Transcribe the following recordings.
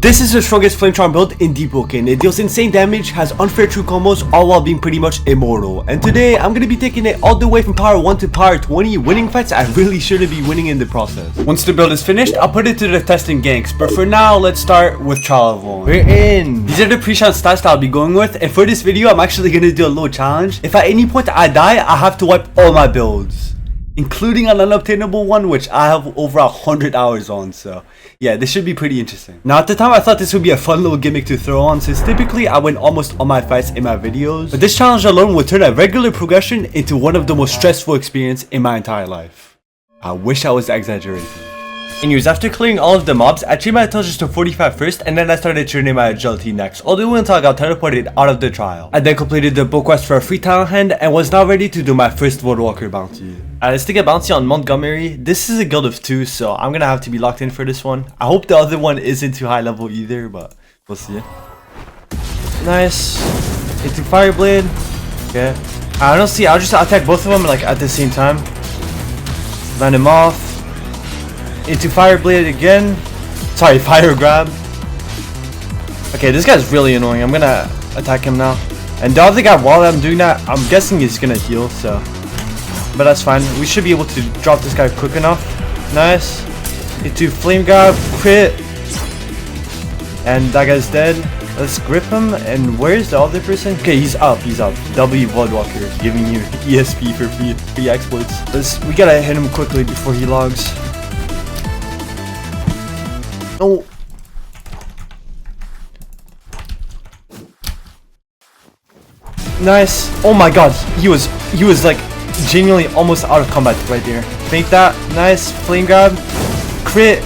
This is the strongest Flamecharm build in Deepwoken. It deals insane damage, has unfair true combos, all while being pretty much immortal. And today, I'm gonna be taking it all the way from power 1 to power 20, winning fights I really shouldn't be winning in the process. Once the build is finished, I'll put it to the test in ganks. But for now, let's start with trial level. We're in. These are the pre-shot stats that I'll be going with. And for this video, I'm actually gonna do a little challenge. If at any point I die, I have to wipe all my builds, including an unobtainable one, which I have over 100 hours on. So yeah, this should be pretty interesting. Now at the time I thought this would be a fun little gimmick to throw on, since typically I win almost all my fights in my videos, but this challenge alone would turn a regular progression into one of the most stressful experiences in my entire life. I wish I was exaggerating. Anyways, after clearing all of the mobs, I trained my intelligence to 45 first, and then I started training my agility next, all the way until I got teleported out of the trial. I then completed the book quest for a free talent hand and was now ready to do my first Woodwalker bounty. Let's take a bounty on Montgomery. This is a guild of 2, so I'm gonna have to be locked in for this one. I hope the other one isn't too high level either, but we'll see. Nice. Into Fireblade. Okay. I don't see, I'll just attack both of them like at the same time. Land him off. Into Fireblade again. Sorry, Fire Grab. Okay, this guy's really annoying. I'm gonna attack him now. And the other guy, while I'm doing that, I'm guessing he's gonna heal, so. But that's fine. We should be able to drop this guy quick enough. Nice. Into Flame Grab. Crit. And that guy's dead. Let's grip him. And where's the other person? Okay, he's up. He's up. W Bloodwalker, giving you ESP for free exploits. We gotta hit him quickly before he logs. No. Nice. Oh my god, he was like genuinely almost out of combat right there. Fake that. Nice. Flame grab. Crit.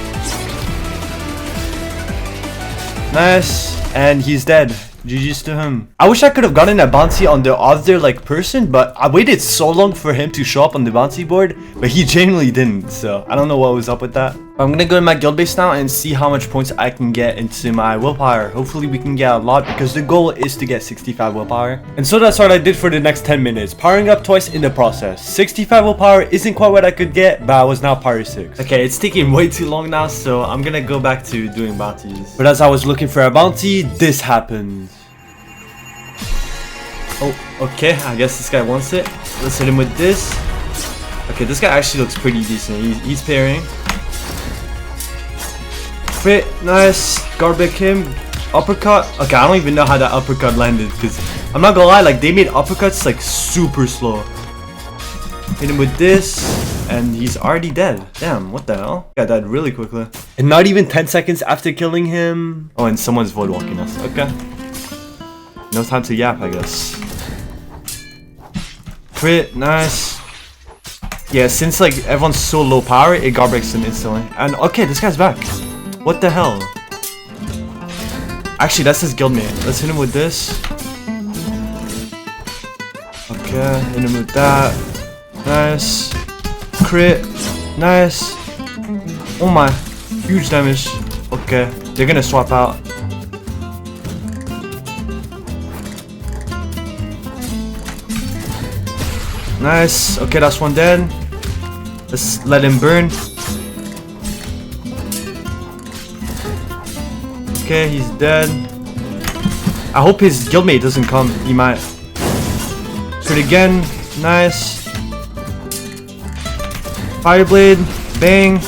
Nice. And he's dead. GG's to him. I wish I could have gotten a bounty on the other person, but I waited so long for him to show up on the bounty board, but he genuinely didn't, so I don't know what was up with that. I'm gonna go in my guild base now and see how much points I can get into my willpower. Hopefully we can get a lot, because the goal is to get 65 willpower. And so that's what I did for the next 10 minutes, powering up twice in the process. 65 willpower isn't quite what I could get, but I was now power 6. Okay, it's taking way too long now, so I'm gonna go back to doing bounties. But as I was looking for a bounty, this happened. Oh, okay, I guess this guy wants it. Let's hit him with this. Okay, this guy actually looks pretty decent. He's parrying. Crit, nice. Garbage him. Uppercut. Okay, I don't even know how that uppercut landed, because I'm not gonna lie, like they made uppercuts like super slow. Hit him with this, and he's already dead. Damn, what the hell? Got died really quickly. And not even 10 seconds after killing him. Oh, and someone's void walking us. Okay. No time to yap, I guess. Crit, nice. Yeah, since like everyone's so low power, it guard breaks him instantly. And okay, this guy's back. What the hell? Actually, that's his guildmate. Let's hit him with this. Okay, hit him with that. Nice. Crit. Nice. Oh my. Huge damage. Okay, they're gonna swap out. Nice. Okay, that's one dead. Let's let him burn. Okay, he's dead. I hope his guildmate doesn't come. He might. Crit again. Nice. Fireblade. Bang.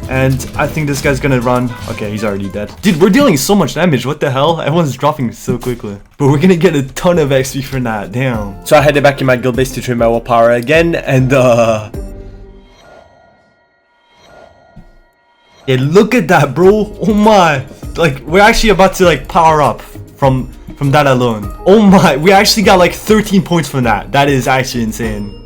And I think this guy's gonna run. Okay, he's already dead. Dude, we're dealing so much damage. What the hell? Everyone's dropping so quickly. But we're gonna get a ton of XP for that. Damn. So I headed back in my guild base to train my willpower again. And yeah, look at that, bro. Oh my. Like, we're actually about to like power up from that alone. Oh my. We actually got like 13 points from that. That is actually insane.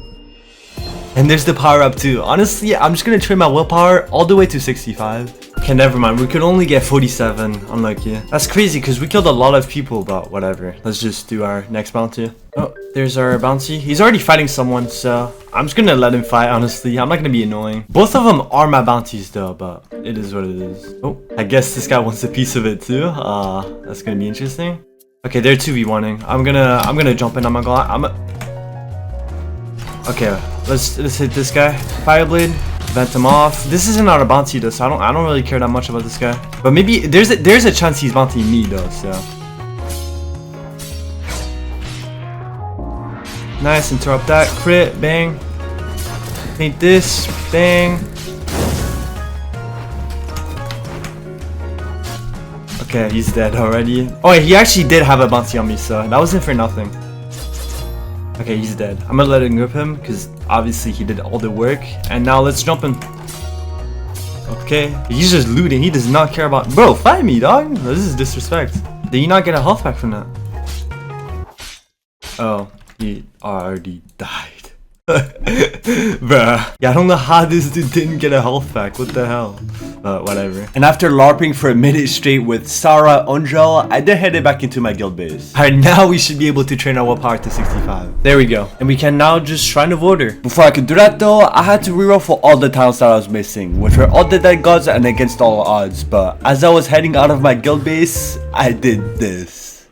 And there's the power up too. Honestly, I'm just gonna train my willpower all the way to 65. Okay, never mind. We could only get 47. Unlucky. That's crazy because we killed a lot of people, but whatever. Let's just do our next bounty. Oh, there's our bounty. He's already fighting someone, so I'm just gonna let him fight, honestly. I'm not gonna be annoying. Both of them are my bounties though, but it is what it is. Oh, I guess this guy wants a piece of it too. That's gonna be interesting. Okay, they're 2v1ing. I'm gonna jump in. Okay, let's hit this guy. Fireblade. Vent him off. This isn't not a bounty though, so I don't really care that much about this guy. But maybe there's a chance he's bountying me though, so. Nice, interrupt that. Crit, bang. Paint this, bang. Okay, he's dead already. Oh, he actually did have a bounty on me, so that wasn't for nothing. Okay, he's dead. I'm gonna let him grip him, because obviously he did all the work. And now let's jump him. Okay, he's just looting. He does not care about... Bro, fight me, dog. This is disrespect. Did you not get a health pack from that? Oh, he already died. Bruh. Yeah, I don't know how this dude didn't get a health pack. What the hell? Whatever. And after LARPing for a minute straight with Sarah Angel, I then headed back into my guild base. Alright, now we should be able to train our willpower to 65. There we go. And we can now just Shrine of Order. Before I could do that though, I had to reroll for all the tiles that I was missing, which were all the dead gods and against all odds. But as I was heading out of my guild base, I did this.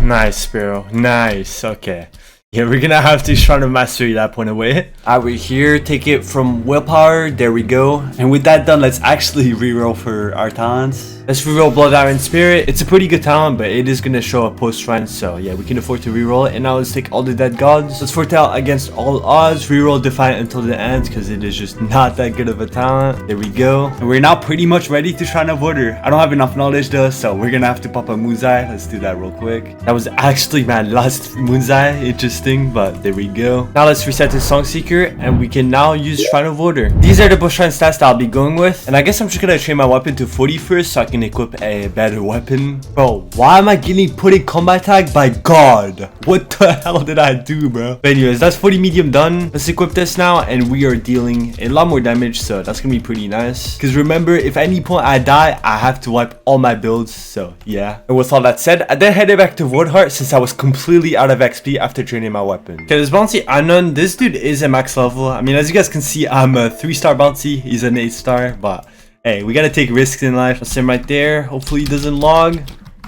Nice, Sparrow. Nice. Okay. Yeah, we're gonna have to Shrine of Mastery that point away. Alright, we're here. Take it from willpower. There we go. And with that done, let's actually reroll for our talents. Let's reroll Blood Iron Spirit. It's a pretty good talent, but it is gonna show up post-shrine, so yeah, we can afford to reroll it. And now let's take all the dead gods. Let's foretell against all odds. Reroll Defiant until the end, because it is just not that good of a talent. There we go. And we're now pretty much ready to Shrine of Order. I don't have enough knowledge though, so we're gonna have to pop a Moonzai. Let's do that real quick. That was actually my last Moonzai. Interesting, but there we go. Now let's reset to Song Seeker, and we can now use Shrine of Order. These are the bush shrine stats that I'll be going with, and I guess I'm just gonna train my weapon to 40 first, so I can equip a better weapon. Bro, why am I getting put in combat tag by God? What the hell did I do, bro? But anyways, that's 40 medium done. Let's equip this now, and we are dealing a lot more damage, so that's gonna be pretty nice. Because remember, if at any point I die, I have to wipe all my builds, so yeah. And with all that said, I then headed back to Woodheart since I was completely out of XP after training my weapon. Okay, this bounty Anon, this dude is a max level. I mean, as you guys can see, I'm a 3-star bounty. He's an 8-star, but hey, we gotta take risks in life. That's him right there. Hopefully he doesn't log.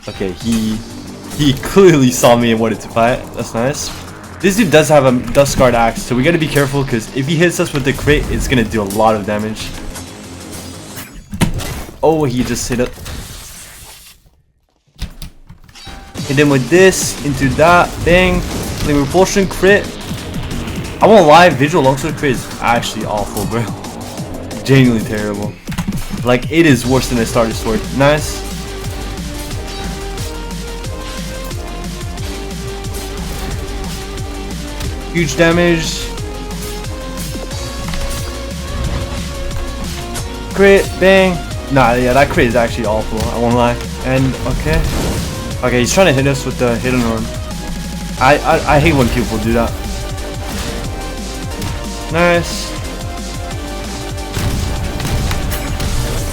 Okay, he clearly saw me and wanted to fight. That's nice. This dude does have a Dust Guard axe, so we gotta be careful, because if he hits us with the crit, it's gonna do a lot of damage. Oh, he just hit it. Hit him with this, into that, bang. Flame Repulsion, crit. I won't lie, Visual Longsword crit is actually awful, bro. Genuinely terrible. Like, it is worse than a starter sword. Nice. Huge damage. Crit, bang. Nah, yeah, that crit is actually awful, I won't lie. And, okay. Okay, he's trying to hit us with the hidden horn. I hate when people do that. Nice.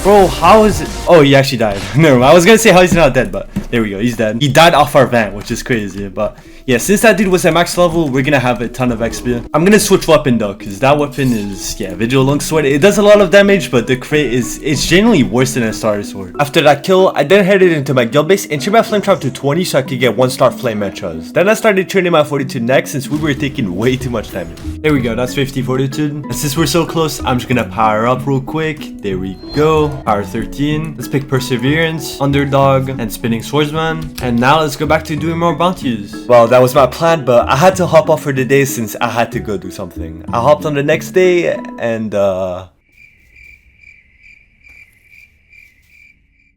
Bro, how is it? Oh, he actually died. Never mind. I was gonna say how he's not dead, but there we go. He's dead. He died off our vent, which is crazy. But yeah, since that dude was at max level, we're gonna have a ton of XP. I'm gonna switch weapon though, because that weapon is, yeah, Vigil Longsword. It does a lot of damage, but the crit it's generally worse than a starter sword. After that kill, I then headed into my guild base and trained my Flamecharm to 20 so I could get 1-star flame metras. Then I started training my fortitude next since we were taking way too much damage. There we go. That's 50 fortitude. And since we're so close, I'm just gonna power up real quick. There we go. Power 13. Let's pick Perseverance, Underdog, and Spinning Swordsman. And now let's go back to doing more bounties. Well, that was my plan, but I had to hop off for the day since I had to go do something. I hopped on the next day and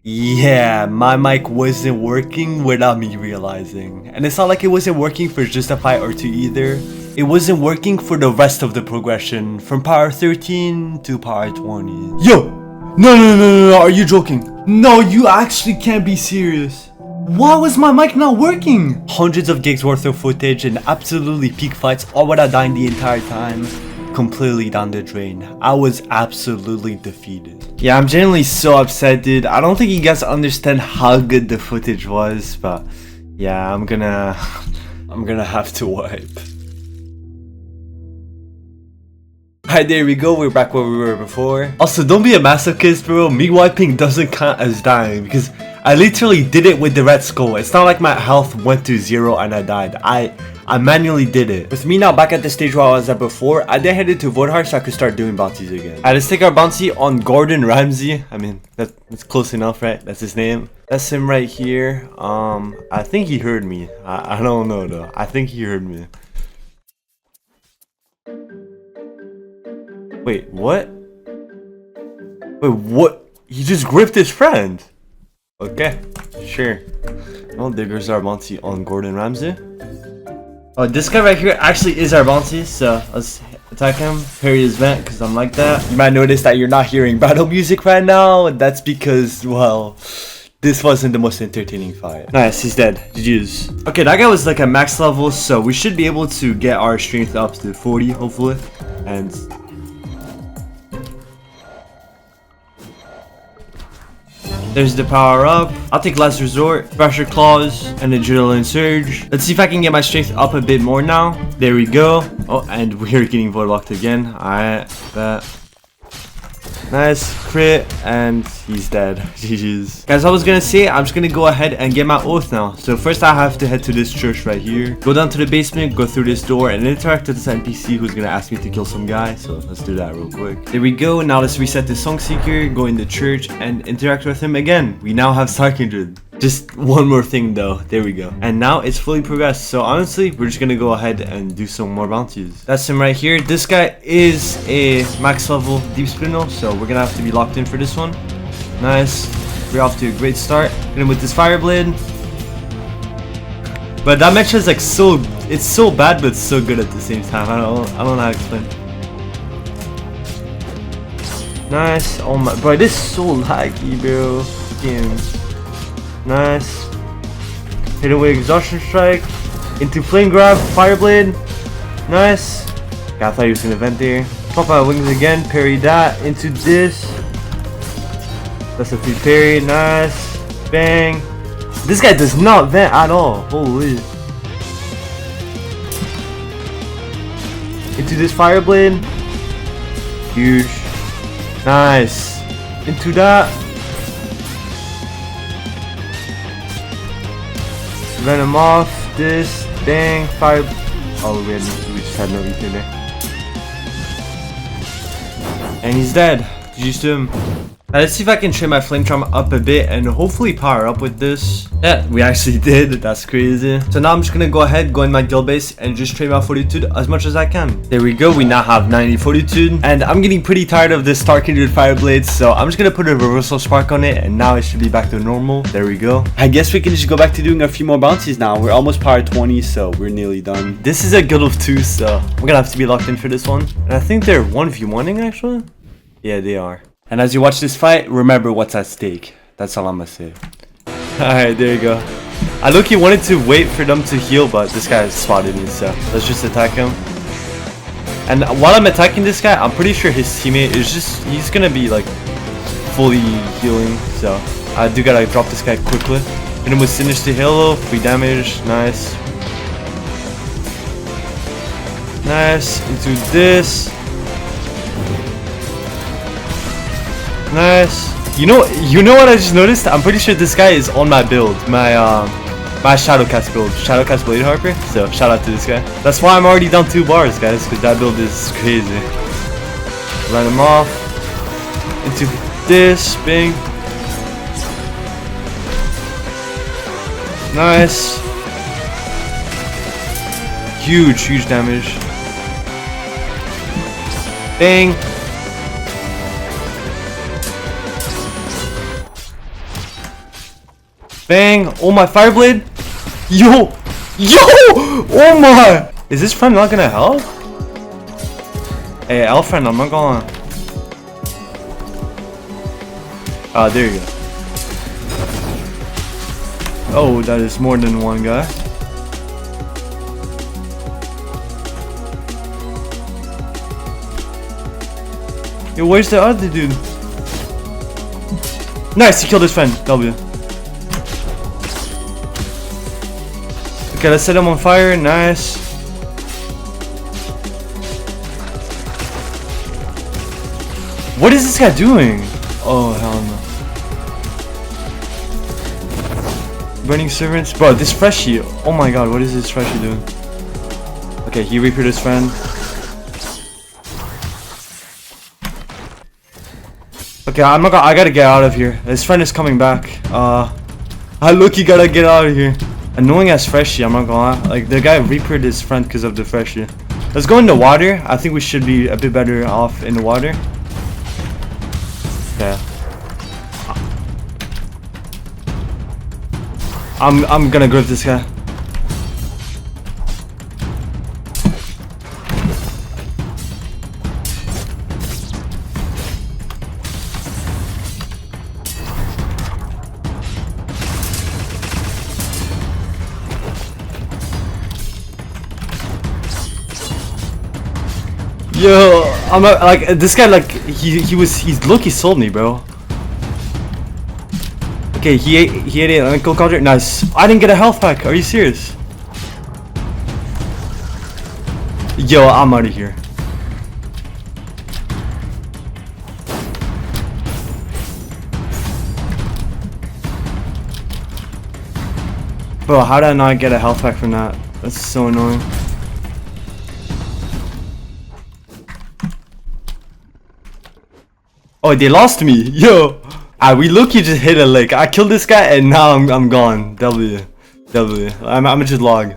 yeah, my mic wasn't working without me realizing. And it's not like it wasn't working for just a fight or two either. It wasn't working for the rest of the progression from power 13 to power 20. Yo! No, are you joking? No, you actually can't be serious. Why was my mic not working? Hundreds of gigs worth of footage and absolutely peak fights all without dying the entire time. Completely down the drain. I was absolutely defeated. Yeah, I'm genuinely so upset, dude. I don't think you guys understand how good the footage was, but yeah, I'm gonna have to wipe. Alright, there we go, we're back where we were before. Also, don't be a masochist, bro. Me wiping doesn't count as dying because I literally did it with the red skull. It's not like my health went to 0 and I died. I I manually did it. With me now back at the stage where I was at before, I then headed to Vodhar so I could start doing bounties again. Alright, let's take our bounty on Gordon Ramsay. I mean, that's close enough, right? That's his name. That's him right here. I think he heard me. I don't know though. I think he heard me. Wait, what? Wait, what? He just gripped his friend. Okay, sure. Well, there goes our bounty on Gordon Ramsay. Oh, this guy right here actually is our bounty, so let's attack him. Parry his vent, because I'm like that. You might notice that you're not hearing battle music right now. That's because, well, this wasn't the most entertaining fight. Nice, he's dead. GG's. Okay, that guy was like at max level, so we should be able to get our strength up to 40, hopefully. And there's the power up. I'll take Last Resort, Pressure Claws, and Adrenaline Surge. Let's see if I can get my strength up a bit more now. There we go. Oh, and we're getting void locked again. Alright, that. Nice crit, and he's dead. GG's. Guys, I was gonna say, I'm just gonna go ahead and get my oath now. So first I have to head to this church right here. Go down to the basement, go through this door, and interact with this NPC who's gonna ask me to kill some guy. So let's do that real quick. There we go. Now let's reset the Song Seeker, go in the church, and interact with him again. We now have Star Kindred. Just one more thing though. There we go. And now it's fully progressed. So honestly, we're just gonna go ahead and do some more bounties. That's him right here. This guy is a max level deep spinel, so we're gonna have to be locked in for this one. Nice. We're off to a great start. Hit him with this fire blade. But that match is like it's so bad but so good at the same time. I don't know how to explain. Nice. Oh my, bro, this is so laggy, bro. Damn. Nice. Hit away exhaustion strike. Into flame grab, fire blade. Nice. God, I thought he was gonna vent there. Pop out wings again, parry that. Into this. That's a 3 parry. Nice. Bang. This guy does not vent at all. Holy. Into this fire blade. Huge. Nice. Into that. Venom off, this, bang, fire. Oh, we just had no ether there. And he's dead. GG's to him. Now let's see if I can trim my Flamecharm up a bit and hopefully power up with this. Yeah, we actually did. That's crazy. So now I'm just gonna go ahead, go in my guild base and just trade my fortitude as much as I can. There we go. We now have 90 fortitude. And I'm getting pretty tired of this Star Kindred fire blades. So I'm just gonna put a reversal spark on it and now it should be back to normal. There we go. I guess we can just go back to doing a few more bounties now. We're almost power 20, so we're nearly done. This is a guild of 2, so we're gonna have to be locked in for this one. And I think they're 1v1ing actually. Yeah, they are. And as you watch this fight, remember what's at stake. That's all I'm gonna say. Alright, there you go. I low-key wanted to wait for them to heal, but this guy spotted me, so let's just attack him. And while I'm attacking this guy, I'm pretty sure his teammate is he's gonna be like fully healing, so I do gotta drop this guy quickly. Hit him with Sinister Halo, free damage, nice. Nice, into this. Nice. You know what I just noticed? I'm pretty sure this guy is on my build, my Shadowcast build, Shadowcast Blade Harper. So shout out to this guy. That's why I'm already down 2 bars, guys, because that build is crazy. Run him off into this, bing. Nice. Huge damage. Bang. Bang! Oh my fireblade! Yo! Oh my! Is this friend not gonna help? Hey, elf friend, I'm not gonna. Ah, there you go. Oh, that is more than one guy. Yo, where's the other dude? Nice, he killed his friend. W. Okay, let's set him on fire. Nice. What is this guy doing? Oh, hell no. Burning servants. Bro, this freshie. Oh my god, what is this freshie doing? Okay, he reaped his friend. Okay, I gotta get out of here. His friend is coming back. I look, you gotta get out of here. Annoying as freshie, I'm not gonna lie. Like, the guy reaped his friend because of the freshie. Let's go in the water. I think we should be a bit better off in the water. Okay. I'm gonna grip this guy. Yo, I'm like this guy. Like he's low-key sold me, bro. Okay, he ate an ankle conjure. Nice. I didn't get a health pack. Are you serious? Yo, I'm out of here. Bro, how did I not get a health pack from that? That's so annoying. Oh, they lost me. Yo. We look-y just hit a lick. I killed this guy and now I'm gone. W. I'm just log.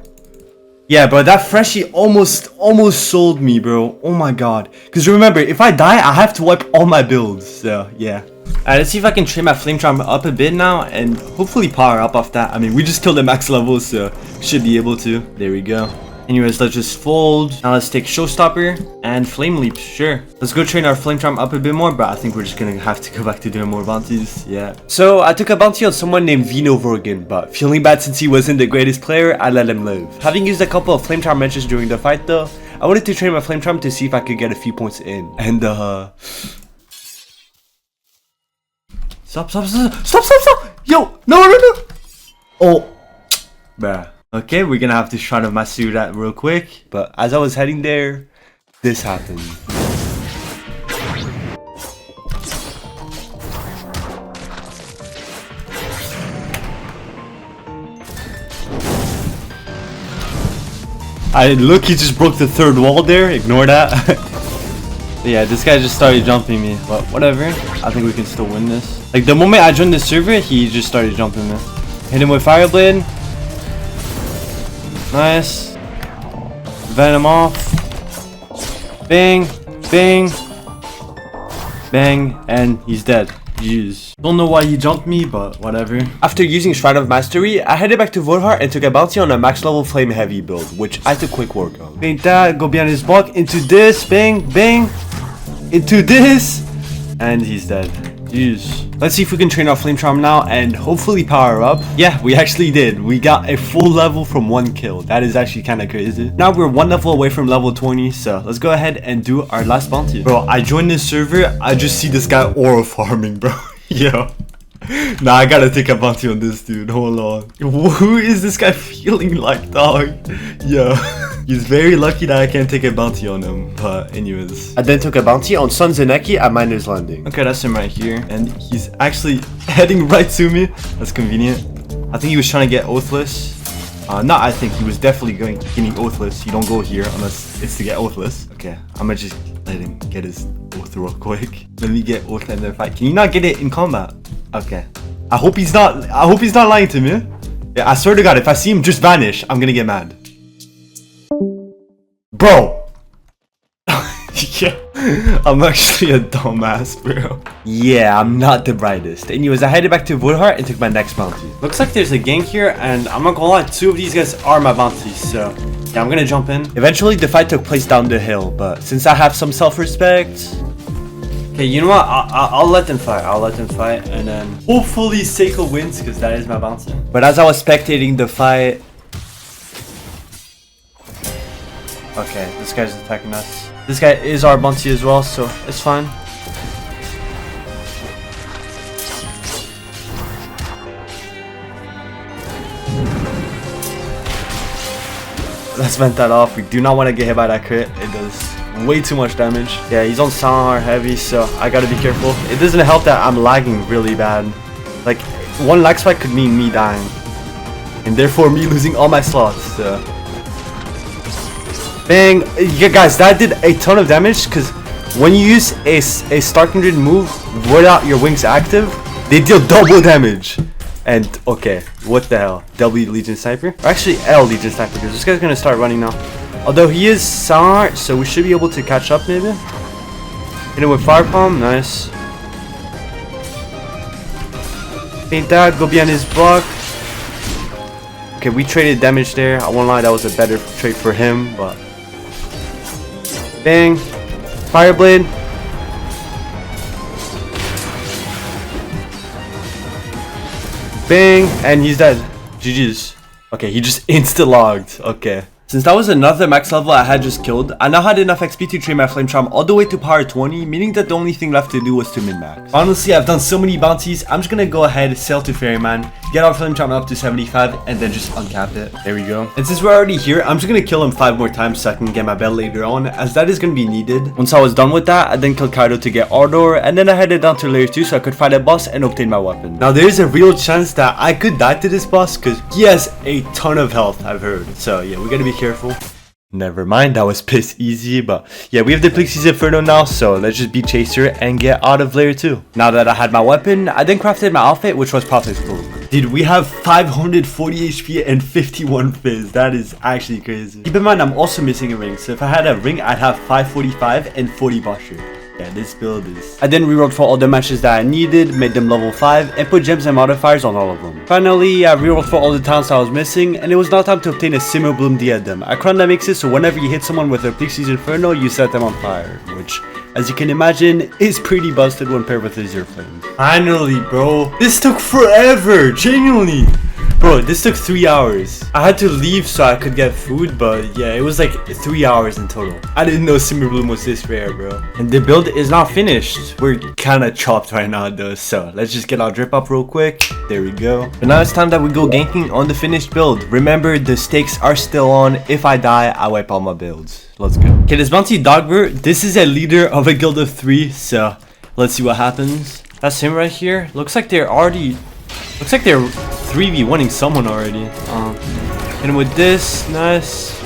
Yeah, bro, that freshie almost sold me, bro. Oh my god. Because remember, if I die, I have to wipe all my builds. So, yeah. Alright, let's see if I can train my Flamecharm up a bit now and hopefully power up off that. I mean, we just killed the max level, so should be able to. There we go. Anyways, let's just fold. Now let's take Showstopper and Flame Leap. Sure. Let's go train our Flamecharm up a bit more, but I think we're just gonna have to go back to doing more bounties. Yeah. So I took a bounty on someone named Vino Vorgan, but feeling bad since he wasn't the greatest player, I let him live. Having used a couple of Flamecharm matches during the fight though, I wanted to train my Flamecharm to see if I could get a few points in. And Stop. Yo, no. Oh. Bruh. Okay, we're gonna have to try to master that real quick. But as I was heading there, this happened. Look, he just broke the third wall there. Ignore that. Yeah, this guy just started jumping me. But whatever. I think we can still win this. Like, the moment I joined the server, he just started jumping me. Hit him with Fireblade. Nice. Venom off. Bang. And he's dead. Jeez. Don't know why he jumped me, but whatever. After using Shrine of Mastery, I headed back to Vorhar and took a bounty on a max level Flame Heavy build, which I took quick work on. Paint that, go behind his block, into this, bang, into this, and he's dead. Jeez. Let's see if we can train our Flamecharm now and hopefully power up. Yeah, we actually did. We got a full level from 1 kill. That is actually kind of crazy. Now we're 1 level away from level 20, so let's go ahead and do our last bounty. Bro, I joined this server. I just see this guy aura farming, bro. Yo. Nah, I gotta take a bounty on this dude. Hold on. Who is this guy feeling like, dog? Yo. He's very lucky that I can't take a bounty on him. But anyways. I then took a bounty on Sun Zeneki at Miner's Landing. Okay, that's him right here. And he's actually heading right to me. That's convenient. I think he was trying to get Oathless. I think he was definitely getting Oathless. You don't go here unless it's to get Oathless. Okay, I'ma just let him get his Oath real quick. Let me get Oath and then fight. Can you not get it in combat? Okay. I hope he's not lying to me. Yeah, I swear to God, if I see him just vanish, I'm gonna get mad. Bro! Yeah, I'm actually a dumbass, bro. Yeah, I'm not the brightest. Anyways, I headed back to Woodheart and took my next bounty. Looks like there's a gank here, and I'm not gonna lie, 2 of these guys are my bounties, so yeah, I'm gonna jump in. Eventually, the fight took place down the hill, but since I have some self-respect... Okay, you know what? I'll let them fight. And then hopefully Seiko wins, because that is my bounty. But as I was spectating the fight... Okay, this guy's attacking us. This guy is our bounty as well, so it's fine. Let's vent that off. We do not want to get hit by that crit. It does way too much damage. Yeah, he's on Sonar heavy, so I gotta be careful. It doesn't help that I'm lagging really bad. Like, 1 lag spike could mean me dying. And therefore me losing all my slots, so... Bang. Yeah, guys, that did a ton of damage because when you use a Star Kindred move without your wings active, they deal double damage. And okay, what the hell? W Legion Sniper? Or actually L Legion Sniper, because this guy's gonna start running now. Although he is smart, so we should be able to catch up maybe. Hit him with Fire Palm, nice. Paint that, go behind his block. Okay, we traded damage there. I won't lie, that was a better trade for him, but bang. Fireblade. Bang, and he's dead. GG's. Okay, he just insta-logged. Okay. Since that was another max level I had just killed, I now had enough XP to train my Flamecharm all the way to power 20, meaning that the only thing left to do was to min-max. Honestly, I've done so many bounties, I'm just gonna go ahead, sail to Ferryman, get our Flamecharm up to 75, and then just uncap it. There we go. And since we're already here, I'm just gonna kill him 5 more times so I can get my belt later on, as that is gonna be needed. Once I was done with that, I then killed Kaido to get Ardor, and then I headed down to layer 2 so I could fight a boss and obtain my weapon. Now there is a real chance that I could die to this boss, because he has a ton of health, I've heard. So yeah, we gotta be careful. Never mind, that was piss easy, but yeah, we have the Pleeksty's Inferno now, so let's just beat Chaser and get out of layer 2. Now that I had my weapon, I then crafted my outfit, which was Prophet's Cloak. Dude, we have 540 HP and 51 fizz. That is actually crazy. Keep in mind, I'm also missing a ring, so if I had a ring, I'd have 545 and 40 posture. Yeah, this build is... I then rerolled for all the matches that I needed, made them level 5, and put gems and modifiers on all of them. Finally, I rerolled for all the talents I was missing, and it was now time to obtain a Simmer Bloom diadem. I crown that makes it so whenever you hit someone with a Pleeksty's Inferno, you set them on fire, which, as you can imagine, is pretty busted when paired with Azure Flame. Finally, bro. This took forever, genuinely. Bro, this took 3 hours. I had to leave so I could get food, but yeah, it was like 3 hours in total. I didn't know Simmer Bloom was this rare, bro. And the build is not finished. We're kind of chopped right now, though, so let's just get our drip up real quick. There we go. But now it's time that we go ganking on the finished build. Remember, the stakes are still on. If I die, I wipe all my builds. Let's go. Okay, this bounty Dogbert, this is a leader of a guild of 3, so let's see what happens. That's him right here. Looks like they're 3v1ing someone already. Hit him with this. Nice.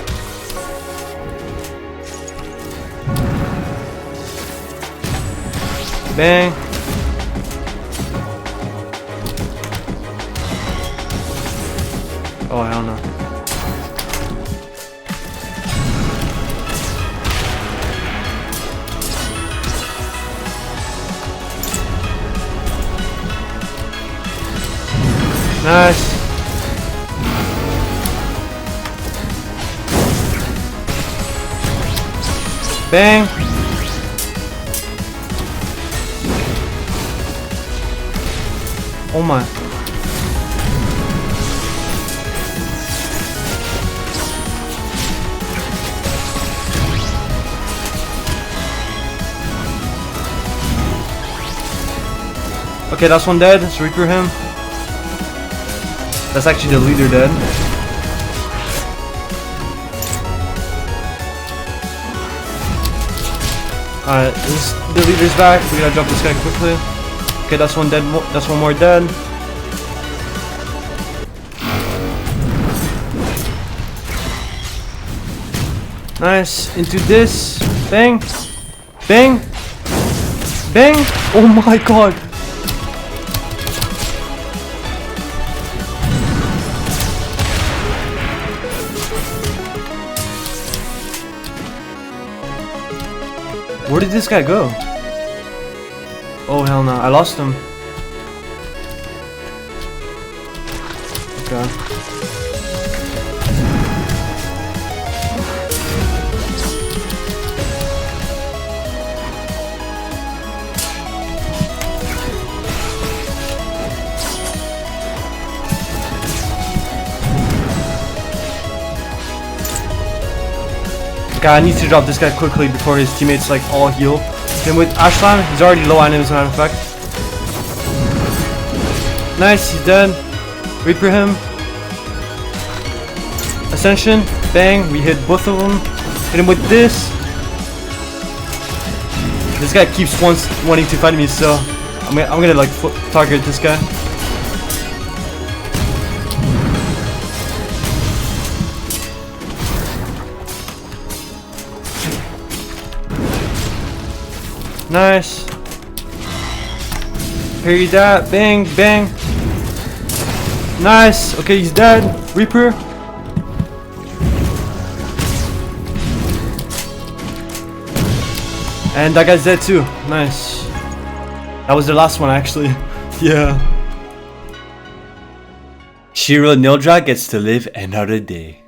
Bang. Oh, hell no. Nice. Bang. Oh my. Okay, that's one dead. Let's Reaper him. That's actually the leader dead. Alright, the leader's back. We gotta drop this guy quickly. Okay, that's one dead. That's one more dead. Nice. Into this. Bang. Bang. Bang. Oh my god. Where did this guy go? Oh hell no, I lost him. Okay. I need to drop this guy quickly before his teammates like all heal. Then with Ashlam, he's already low items, matter of fact. Nice, he's dead. Reaper him. Ascension, bang, we hit both of them. Hit him with this. This guy keeps wanting to fight me, so I'm gonna like target this guy. Nice. Parry that. Bang, bang. Nice. Okay, he's dead. Reaper. And that guy's dead too. Nice. That was the last one actually. Yeah. Shiro Nildra gets to live another day.